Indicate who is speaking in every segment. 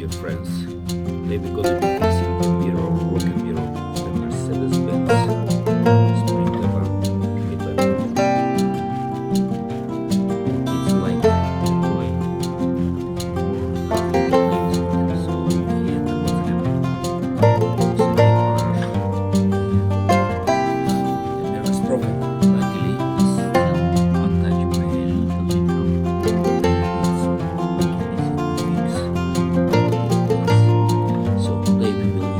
Speaker 1: dear friends. Today we're gonna be fixing the mirror, broken mirror, the Mercedes-Benz spring cover made by Bruder. It's like a toy, or nothing plays with it, so here what's happening. It's in the garage. The mirror is broken. Luckily, it's still untouched by a little bit of superglue, bicarbonate, soda, alcohol, Benz, stick. So there we go. We use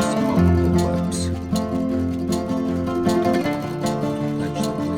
Speaker 1: some alcohol wipes. Touch the places with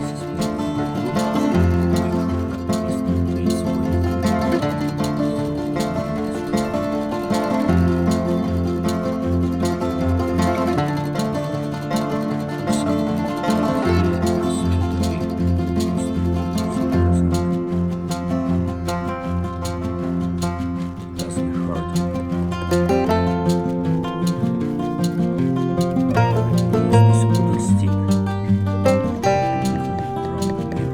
Speaker 1: superglue.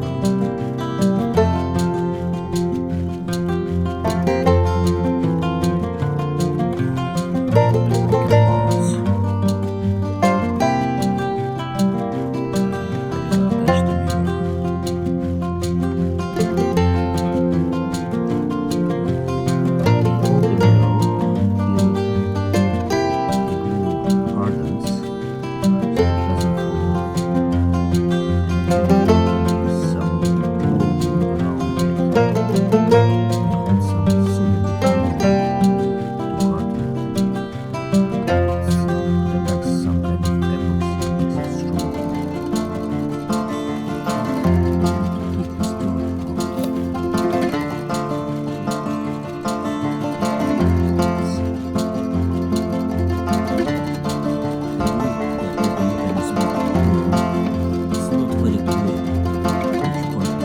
Speaker 1: Make sure that at least the base point.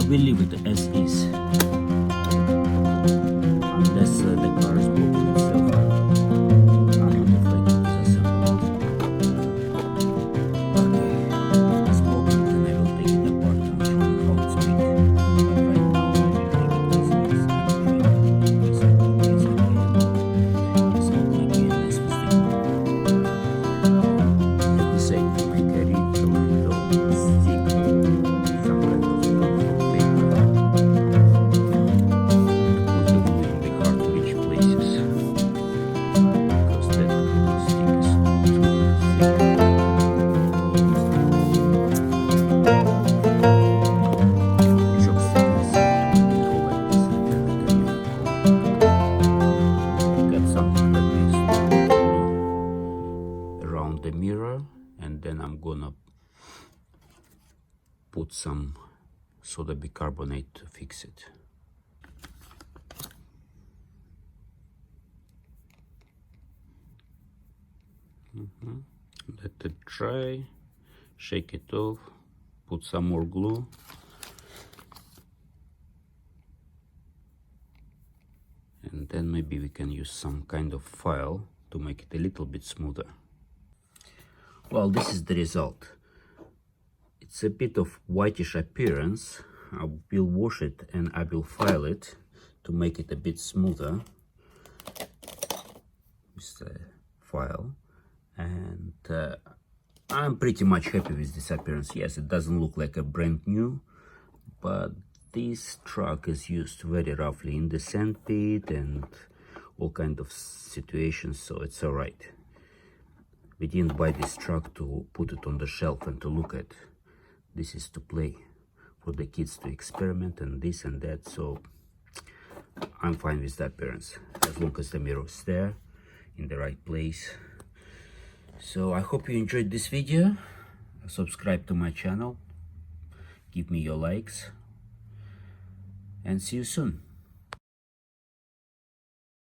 Speaker 1: We'll leave it as is, unless the car is broken itself. I'm not afraid to disassemble it. Okay, it's broken, and I will take it apart and show you how it's made. But right now, I will take it as is and try to disassemble it again. It's not like a nice mistake. At the same time, I carry a little stick, some kind of the mirror, and then I'm gonna put some soda bicarbonate to fix it. Let it dry, shake it off, put some more glue. And then maybe we can use some kind of file to make it a little bit smoother. Well, this is the result. It's a bit of whitish appearance. I will wash it and I will file it to make it a bit smoother with the file. And I'm pretty much happy with this appearance. Yes, it doesn't look like a brand new, but this truck is used very roughly in the sandpit and all kind of situations, so it's all right. We didn't buy this truck to put it on the shelf and to look at. This is to play, for the kids to experiment and this and that, so I'm fine with the appearance as long as the mirror is there in the right place. So I hope you enjoyed this video. Subscribe to my channel, give me your likes, and see you soon.